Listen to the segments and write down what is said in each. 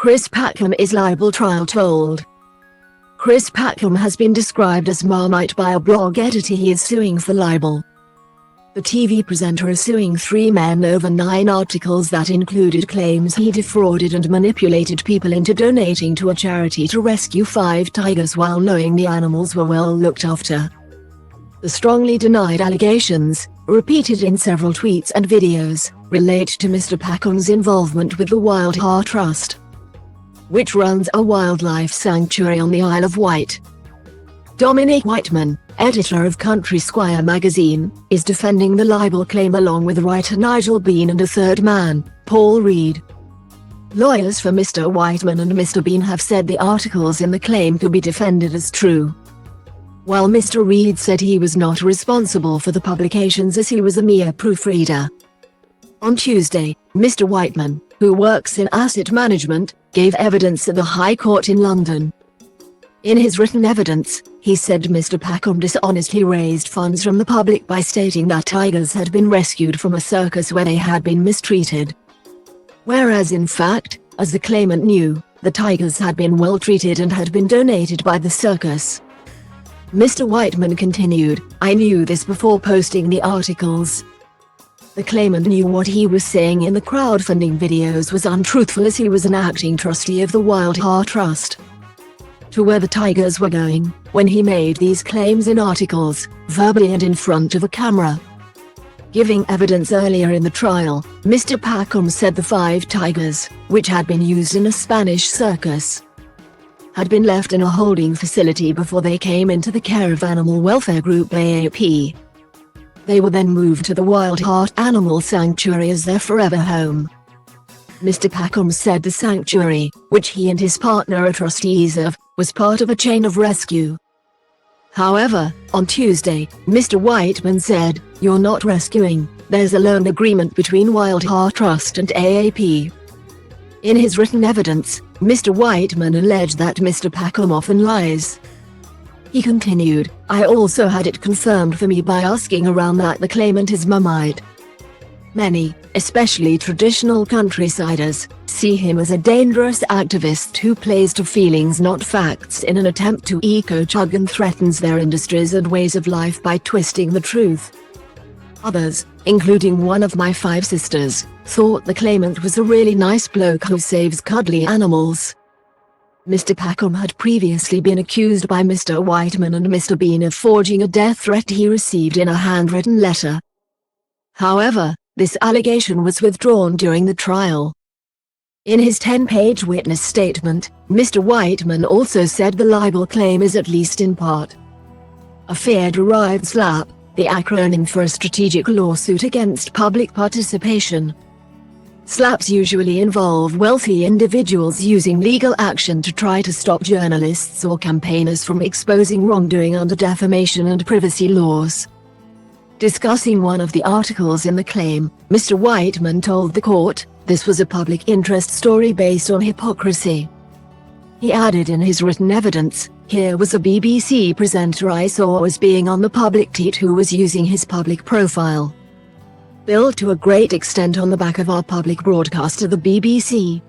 Chris Packham is libel trial told. Chris Packham has been described as Marmite by a blog editor. He is suing for libel. The TV presenter is suing 3 men over 9 articles that included claims he defrauded and manipulated people into donating to a charity to rescue 5 tigers while knowing the animals were well looked after. The strongly denied allegations, repeated in several tweets and videos, relate to Mr. Packham's involvement with the Wild Heart Trust, which runs a wildlife sanctuary on the Isle of Wight. Dominic Whiteman, editor of Country Squire magazine, is defending the libel claim along with writer Nigel Bean and a third man, Paul Reed. Lawyers for Mr. Whiteman and Mr. Bean have said the articles in the claim could be defended as true, while Mr. Reed said he was not responsible for the publications as he was a mere proofreader. On Tuesday, Mr. Whiteman, who works in asset management, gave evidence at the High Court in London. In his written evidence, he said Mr. Packham dishonestly raised funds from the public by stating that tigers had been rescued from a circus where they had been mistreated, whereas in fact, as the claimant knew, the tigers had been well treated and had been donated by the circus. Mr. Whiteman continued, "I knew this before posting the articles. The claimant knew what he was saying in the crowdfunding videos was untruthful as he was an acting trustee of the Wild Heart Trust to where the tigers were going, when he made these claims in articles, verbally and in front of a camera." Giving evidence earlier in the trial, Mr. Packham said the 5 tigers, which had been used in a Spanish circus, had been left in a holding facility before they came into the care of Animal Welfare Group AAP. They were then moved to the Wild Heart Animal Sanctuary as their forever home. Mr. Packham said the sanctuary, which he and his partner are trustees of, was part of a chain of rescue. However, on Tuesday, Mr. Whiteman said, "You're not rescuing, there's a loan agreement between Wild Heart Trust and AAP." In his written evidence, Mr. Whiteman alleged that Mr. Packham often lies. He continued, "I also had it confirmed for me by asking around that the claimant is Marmite. Many, especially traditional countrysiders, see him as a dangerous activist who plays to feelings not facts in an attempt to eco-chug and threatens their industries and ways of life by twisting the truth. Others, including one of my 5 sisters, thought the claimant was a really nice bloke who saves cuddly animals." Mr. Packham had previously been accused by Mr. Whiteman and Mr. Bean of forging a death threat he received in a handwritten letter. However, this allegation was withdrawn during the trial. In his 10-page witness statement, Mr. Whiteman also said the libel claim is at least in part a fear-derived slap, the acronym for a strategic lawsuit against public participation. Slaps usually involve wealthy individuals using legal action to try to stop journalists or campaigners from exposing wrongdoing under defamation and privacy laws. Discussing one of the articles in the claim, Mr. Whiteman told the court, "This was a public interest story based on hypocrisy." He added in his written evidence, "Here was a BBC presenter I saw as being on the public teat who was using his public profile, built to a great extent on the back of our public broadcaster the BBC."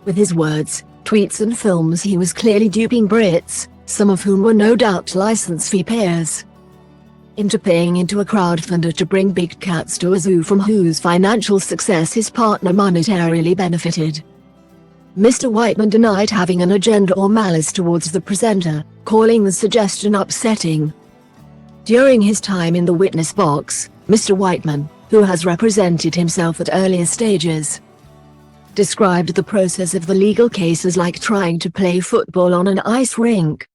With his words, tweets and films he was clearly duping Brits, some of whom were no doubt license fee payers, into paying into a crowdfunder to bring big cats to a zoo from whose financial success his partner monetarily benefited. Mr. Whiteman denied having an agenda or malice towards the presenter, calling the suggestion upsetting. During his time in the witness box, Mr. Whiteman, who has represented himself at earlier stages, described the process of the legal case as like trying to play football on an ice rink.